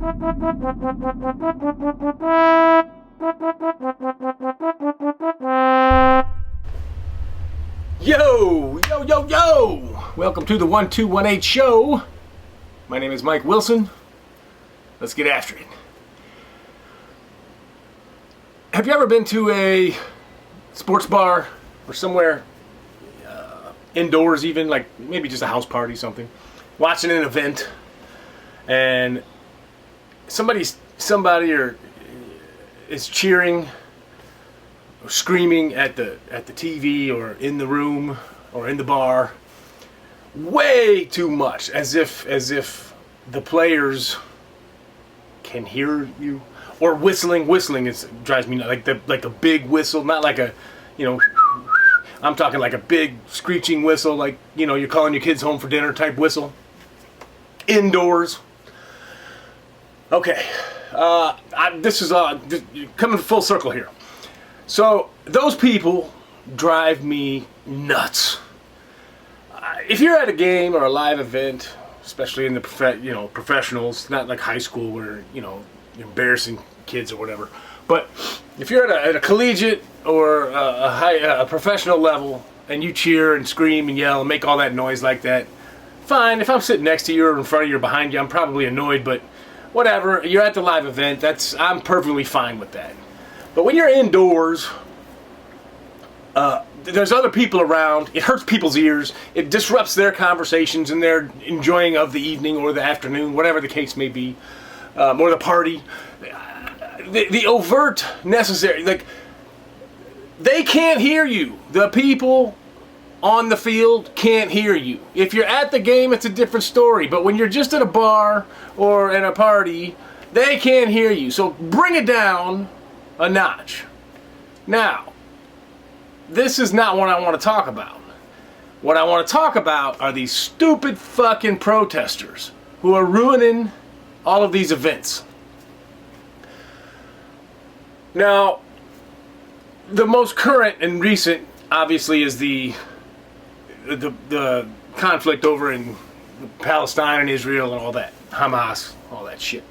Yo, yo, yo, yo! Welcome to the 1218 show. My name is Mike Wilson. Let's get after it. Have you ever been to a sports bar or somewhere indoors, even like maybe just a house party, something, watching an event, and somebody is cheering or screaming at the TV or in the room or in the bar way too much, as if the players can hear you, or whistling drives me nuts, like a big whistle, not like a, I'm talking like a big screeching whistle, like, you're calling your kids home for dinner type whistle indoors. Okay, this is coming full circle here. So those people drive me nuts. If you're at a game or a live event, especially in the professionals, not like high school where you're embarrassing kids or whatever, but if you're at a collegiate or a professional level and you cheer and scream and yell and make all that noise like that, fine. If I'm sitting next to you or in front of you or behind you, I'm probably annoyed, but whatever. You're at the live event. I'm perfectly fine with that. But when you're indoors, there's other people around. It hurts people's ears. It disrupts their conversations and their enjoying of the evening or the afternoon, whatever the case may be, or the party. The overt necessary, like, they can't hear you. The people on the field can't hear you. If you're at the game, it's a different story. But when you're just at a bar or at a party, they can't hear you. So bring it down a notch. Now, this is not what I want to talk about. What I want to talk about are these stupid fucking protesters who are ruining all of these events. Now, the most current and recent, obviously, is the conflict over in Palestine and Israel and all that, Hamas, all that shit.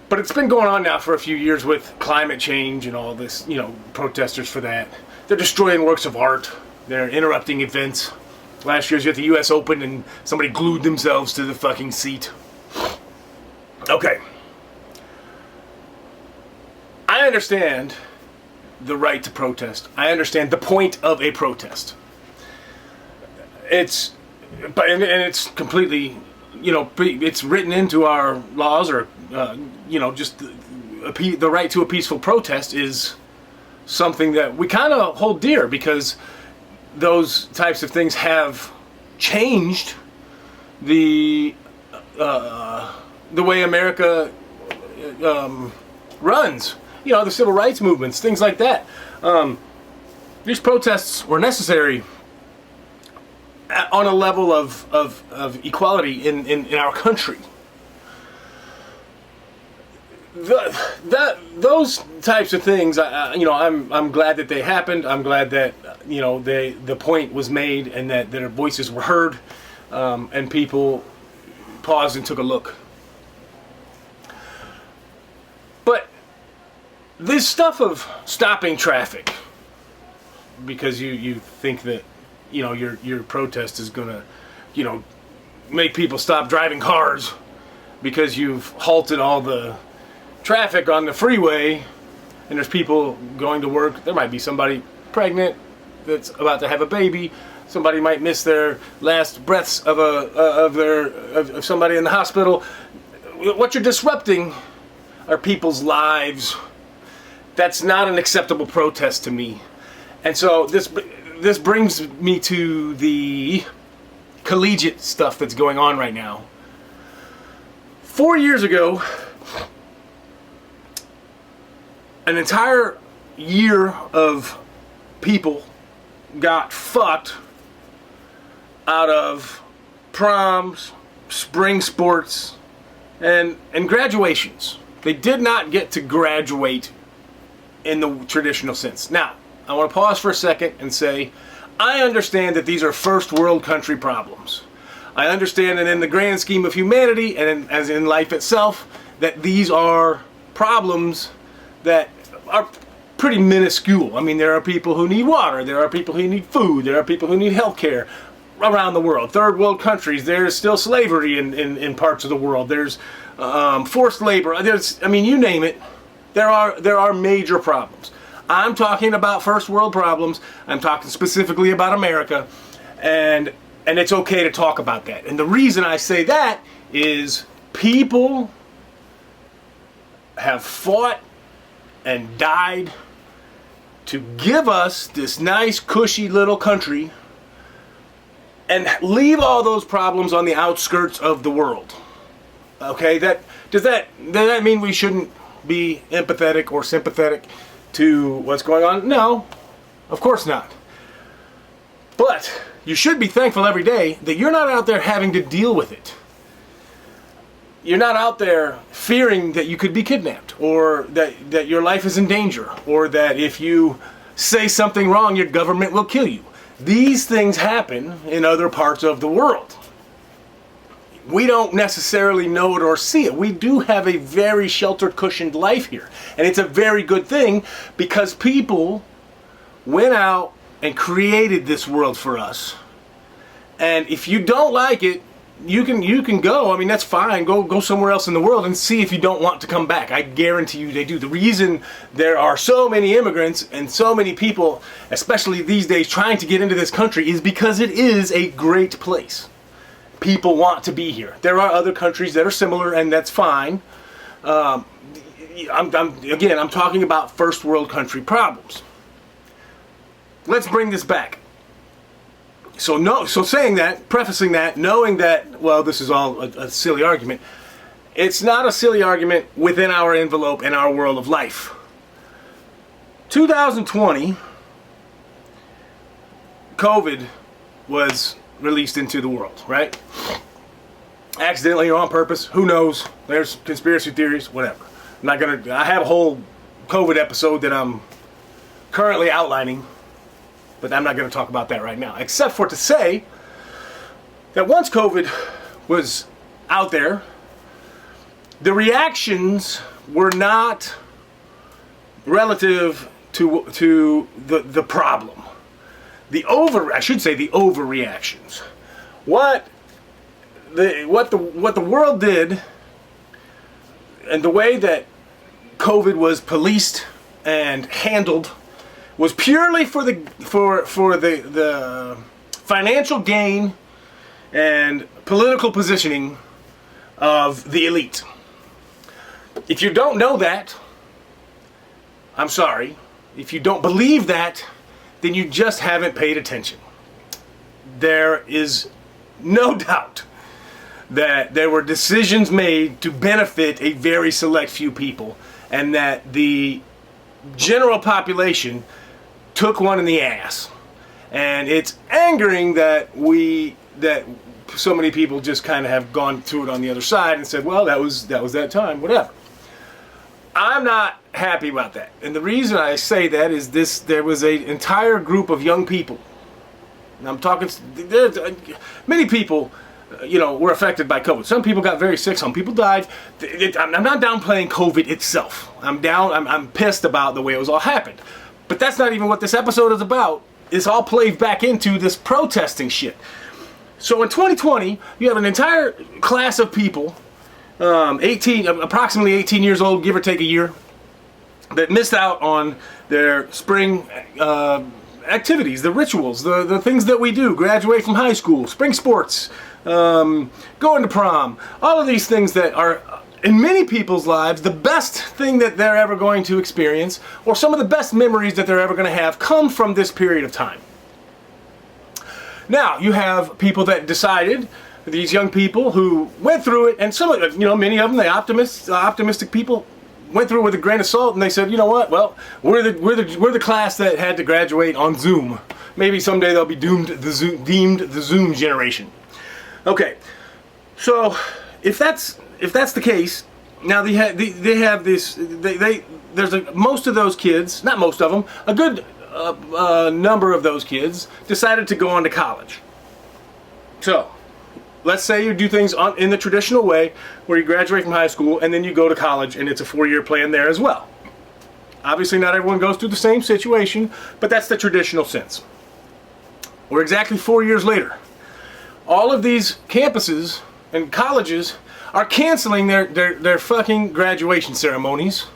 But it's been going on now for a few years with climate change and all this, protesters for that. They're destroying works of art. They're interrupting events. Last year's at the U.S. Open and somebody glued themselves to the fucking seat. Okay. I understand the right to protest. I understand the point of a protest. It's completely, it's written into our laws, or just the right to a peaceful protest is something that we kind of hold dear, because those types of things have changed the way America runs. The civil rights movements, things like that. These protests were necessary on a level of equality in our country. Those types of things, I'm glad that they happened. I'm glad that the point was made and that their voices were heard, and people paused and took a look. But this stuff of stopping traffic because you think that your protest is gonna make people stop driving cars because you've halted all the traffic on the freeway and there's people going to work. There might be somebody pregnant that's about to have a baby. Somebody might miss their last breaths of somebody in the hospital. What you're disrupting are people's lives. That's not an acceptable protest to me. And so this brings me to the collegiate stuff that's going on right now. 4 years ago, an entire year of people got fucked out of proms, spring sports, and graduations. They did not get to graduate in the traditional sense. Now, I want to pause for a second and say, I understand that these are first world country problems. I understand that in the grand scheme of humanity, and as in life itself, that these are problems that are pretty minuscule. I mean, there are people who need water, there are people who need food, there are people who need health care around the world. Third world countries, there's still slavery in parts of the world. There's forced labor. I mean, you name it. There are major problems. I'm talking about first world problems. I'm talking specifically about America, and it's okay to talk about that. And the reason I say that is people have fought and died to give us this nice, cushy little country and leave all those problems on the outskirts of the world. Okay, does that mean we shouldn't be empathetic or sympathetic to what's going on? No, of course not. But you should be thankful every day that you're not out there having to deal with it. You're not out there fearing that you could be kidnapped, or that your life is in danger, or that if you say something wrong, your government will kill you. These things happen in other parts of the world. We don't necessarily know it or see it. We do have a very sheltered, cushioned life here. And it's a very good thing, because people went out and created this world for us. And if you don't like it, you can go. I mean, that's fine. Go somewhere else in the world and see if you don't want to come back. I guarantee you they do. The reason there are so many immigrants and so many people, especially these days, trying to get into this country is because it is a great place. People want to be here. There are other countries that are similar, and that's fine. I'm talking about first world country problems. Let's bring this back. So saying that, prefacing that, knowing that, well, this is all a silly argument. It's not a silly argument within our envelope and our world of life. 2020, COVID was released into the world, right? Accidentally or on purpose, who knows? There's conspiracy theories, whatever. I have a whole COVID episode that I'm currently outlining, but I'm not going to talk about that right now, except for to say that once COVID was out there, the reactions were not relative to the problem. The overreactions. What the world did, and the way that COVID was policed and handled, was purely for the financial gain and political positioning of the elite. If you don't know that, I'm sorry. If you don't believe that, then you just haven't paid attention. There is no doubt that there were decisions made to benefit a very select few people, and that the general population took one in the ass. And it's angering that so many people just kind of have gone through it on the other side and said, well, that was that time, whatever. I'm not happy about that. And the reason I say that is there was an entire group of young people. And I'm talking, many people, were affected by COVID. Some people got very sick, some people died. I'm not downplaying COVID itself. I'm pissed about the way it was all happened. But that's not even what this episode is about. It's all played back into this protesting shit. So in 2020, you have an entire class of people, approximately 18 years old, give or take a year, that missed out on their spring activities, the rituals, the things that we do, graduate from high school, spring sports, going to prom, all of these things that are, in many people's lives, the best thing that they're ever going to experience, or some of the best memories that they're ever going to have, come from this period of time. Now, you have people that decided, these young people who went through it, and some of many of them, the optimistic people, went through it with a grain of salt, and they said, you know what? Well, we're the class that had to graduate on Zoom. Maybe someday they'll be deemed the Zoom generation. Okay, so if that's the case, now they have this. Most of those kids, not most of them, a good number of those kids decided to go on to college. So let's say you do things in the traditional way, where you graduate from high school and then you go to college, and it's a 4-year plan there as well. Obviously, not everyone goes through the same situation, but that's the traditional sense. We're exactly 4 years later. All of these campuses and colleges are canceling their fucking graduation ceremonies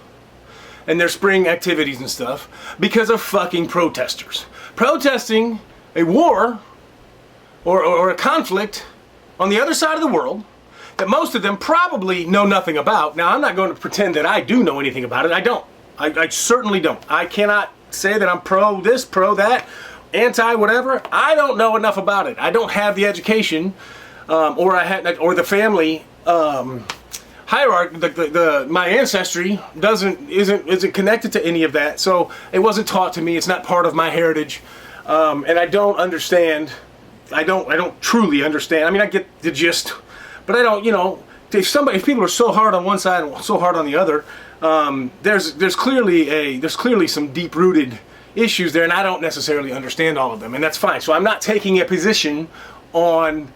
and their spring activities and stuff because of fucking protesters. Protesting a war or a conflict on the other side of the world that most of them probably know nothing about. Now, I'm not going to pretend that I do know anything about it. I don't. I certainly don't. I cannot say that I'm pro this, pro that, anti whatever. I don't know enough about it. I don't have the education or the family hierarchy. My ancestry isn't connected to any of that, so it wasn't taught to me. It's not part of my heritage, and I don't understand. I don't truly understand. I mean, I get the gist, but I don't. If people are so hard on one side and so hard on the other, there's clearly some deep-rooted issues there, and I don't necessarily understand all of them, and that's fine. So I'm not taking a position on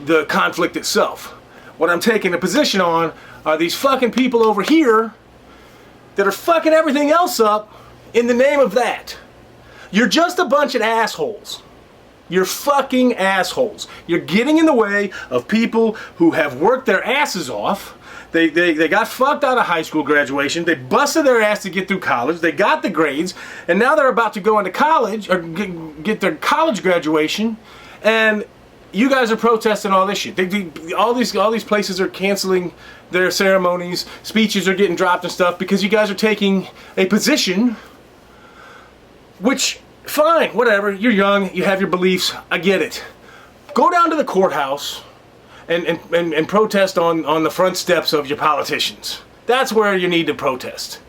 the conflict itself. What I'm taking a position on are these fucking people over here that are fucking everything else up in the name of that. You're just a bunch of assholes. You're fucking assholes. You're getting in the way of people who have worked their asses off. They got fucked out of high school graduation. They busted their ass to get through college. They got the grades, and now they're about to go into college or get their college graduation, and you guys are protesting all this shit. All these places are canceling their ceremonies. Speeches are getting dropped and stuff because you guys are taking a position, which, fine, whatever. You're young. You have your beliefs. I get it. Go down to the courthouse and protest on the front steps of your politicians. That's where you need to protest.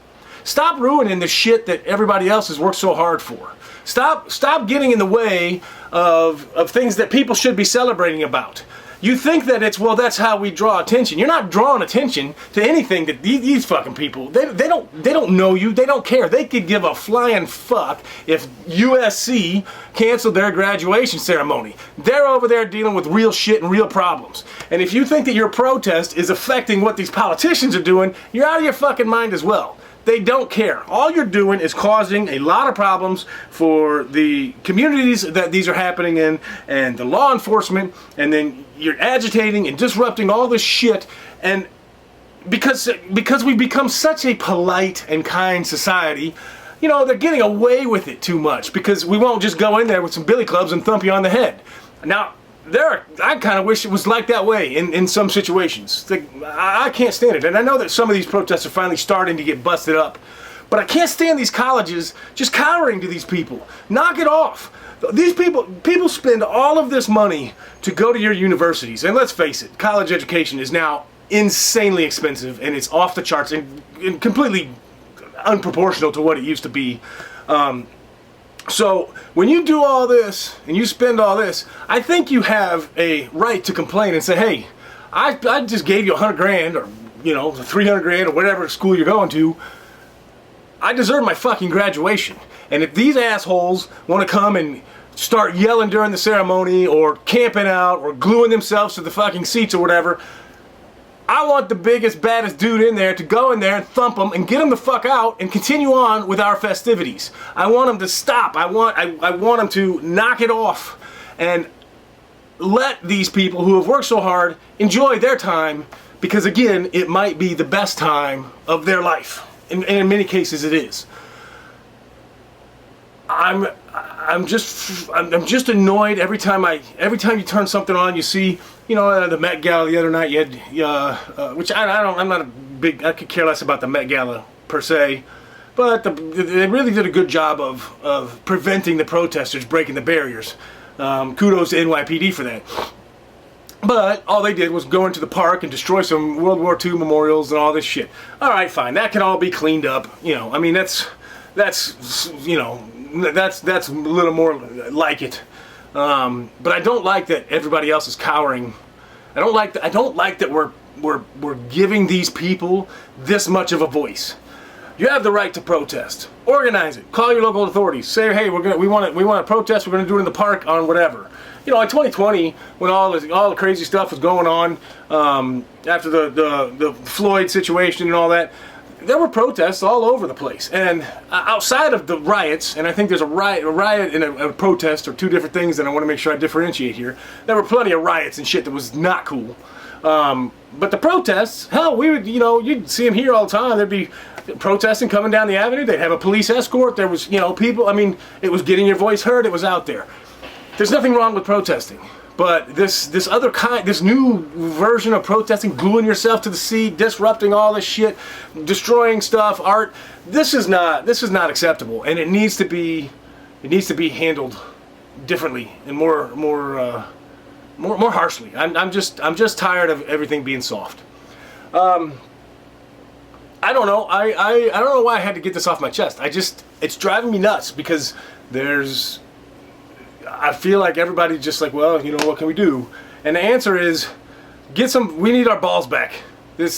Stop ruining the shit that everybody else has worked so hard for. Stop getting in the way of things that people should be celebrating about. You think that that's how we draw attention. You're not drawing attention to anything that these fucking people, they don't know you, they don't care. They could give a flying fuck if USC canceled their graduation ceremony. They're over there dealing with real shit and real problems. And if you think that your protest is affecting what these politicians are doing, you're out of your fucking mind as well. They don't care. All you're doing is causing a lot of problems for the communities that these are happening in and the law enforcement, and then you're agitating and disrupting all this shit. And because we've become such a polite and kind society, they're getting away with it too much because we won't just go in there with some billy clubs and thump you on the head. Now, I kind of wish it was like that way in some situations. I can't stand it. And I know that some of these protests are finally starting to get busted up. But I can't stand these colleges just cowering to these people. Knock it off. These people spend all of this money to go to your universities. And let's face it, college education is now insanely expensive, and it's off the charts and completely unproportional to what it used to be. So when you do all this and you spend all this, I think you have a right to complain and say, hey, I just gave you $100,000 or $300,000 or whatever school you're going to. I deserve my fucking graduation. And if these assholes want to come and start yelling during the ceremony or camping out or gluing themselves to the fucking seats or whatever, I want the biggest, baddest dude in there to go in there and thump them and get them the fuck out and continue on with our festivities. I want them to stop. I want them to knock it off and let these people who have worked so hard enjoy their time, because again, it might be the best time of their life. And in many cases it is. I'm just annoyed every time you turn something on. You see, the Met Gala the other night. You had, which I'm not a big. I could care less about the Met Gala per se, but they really did a good job of preventing the protesters breaking the barriers. Kudos to NYPD for that. But all they did was go into the park and destroy some World War II memorials and all this shit. All right, fine. That can all be cleaned up. I mean, that's a little more like it. But I don't like that everybody else is cowering. I don't like that we're giving these people this much of a voice. You have the right to protest. Organize it. Call your local authorities. Say, hey, we want to protest. We're going to do it in the park on whatever. You know, in 2020, when all the crazy stuff was going on after the Floyd situation and all that, there were protests all over the place. And outside of the riots, and I think there's a riot and a protest are two different things that I want to make sure I differentiate here. There were plenty of riots and shit that was not cool. But the protests, hell, you'd see them here all the time. There'd be protesting coming down the avenue. They'd have a police escort. There was, people. I mean, it was getting your voice heard. It was out there. There's nothing wrong with protesting. But this other kind, this new version of protesting, gluing yourself to the seat, disrupting all this shit, destroying stuff, art. This is not acceptable, and it needs to be handled differently and more harshly. I'm just tired of everything being soft. I don't know. I don't know why I had to get this off my chest. It's driving me nuts because I feel like everybody's just like, well, what can we do? And the answer is, we need our balls back. You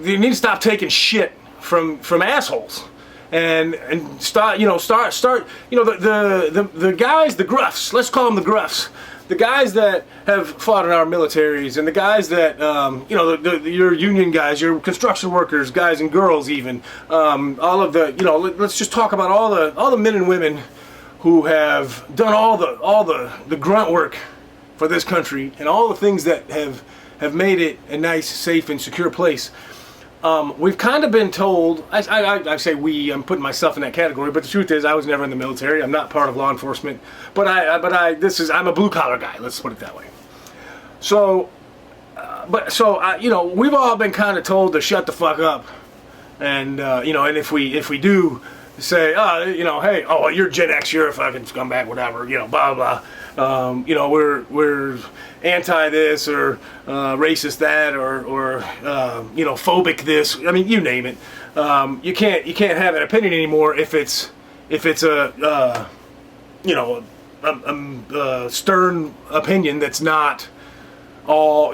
need to stop taking shit from assholes. And start, the guys, the gruffs, let's call them the gruffs. The guys that have fought in our militaries and the guys that, your union guys, your construction workers, guys and girls even, all of the, let's just talk about all the men and women who have done all the grunt work for this country and all the things that have made it a nice, safe, and secure place. We've kind of been told, I say we, I'm putting myself in that category, but the truth is I was never in the military. I'm not part of law enforcement, but I'm a blue collar guy. Let's put it that way. So, we've all been kind of told to shut the fuck up. And, and if we do say, hey, you're Gen X, you're a fucking scumbag, whatever, blah, blah. We're anti this or racist that or phobic this. I mean, you name it. You can't have an opinion anymore if it's a stern opinion that's not I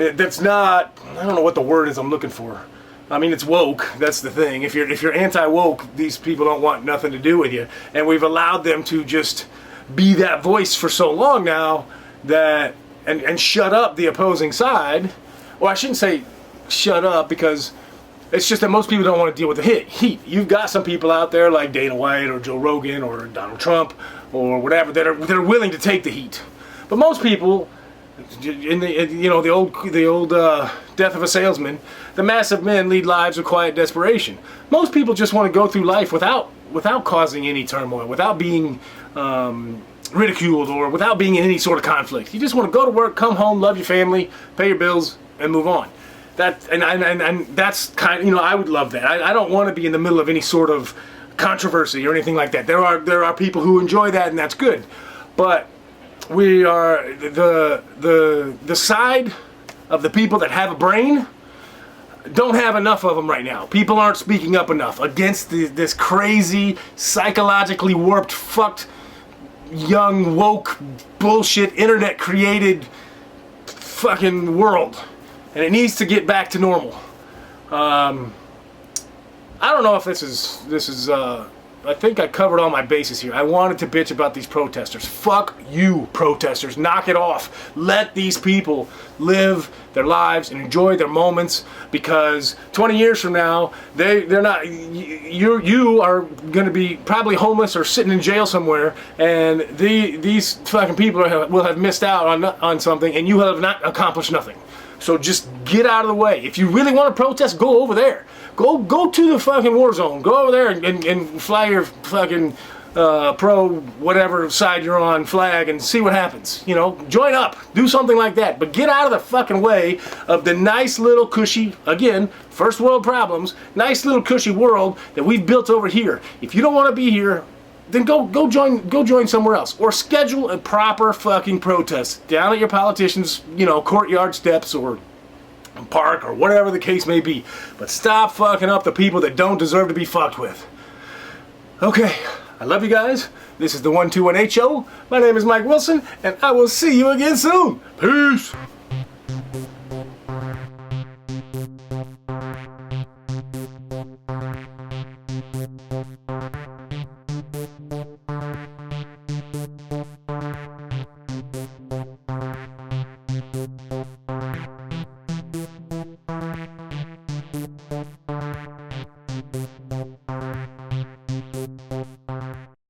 don't know what the word is I'm looking for. I mean, it's woke. That's the thing. If you're anti-woke, these people don't want nothing to do with you, and we've allowed them to just be that voice for so long now and shut up the opposing side. Well, I shouldn't say shut up because it's just that most people don't want to deal with the heat. You've got some people out there like Dana White or Joe Rogan or Donald Trump or whatever that are willing to take the heat. But most people, in the old Death of a Salesman, the massive men lead lives of quiet desperation. Most people just want to go through life without causing any turmoil, without being ridiculed or without being in any sort of conflict. You just want to go to work, come home, love your family, pay your bills, and move on. And that's kind of, I would love that. I don't want to be in the middle of any sort of controversy or anything like that. There are people who enjoy that, and that's good. But we are the side of the people that have a brain don't have enough of them right now. People aren't speaking up enough against this crazy, psychologically warped, fucked, young, woke, bullshit, internet-created fucking world. And it needs to get back to normal. I don't know if this is I think I covered all my bases here. I wanted to bitch about these protesters. Fuck you, protesters. Knock it off. Let these people live their lives and enjoy their moments, because 20 years from now, they're not. You are going to be probably homeless or sitting in jail somewhere, and these fucking people will have missed out on something, and you have not accomplished nothing. So just get out of the way. If you really want to protest, go over there. Go to the fucking war zone. Go over there and fly your fucking pro whatever side you're on flag and see what happens. Join up. Do something like that. But get out of the fucking way of the nice little cushy, again, first world problems, nice little cushy world that we've built over here. If you don't want to be here, then go join somewhere else, or schedule a proper fucking protest down at your politician's courtyard steps or park or whatever the case may be. But stop fucking up the people that don't deserve to be fucked with. Okay, I love you guys. This is the 121H Show. My name is Mike Wilson, and I will see you again soon. Peace. you.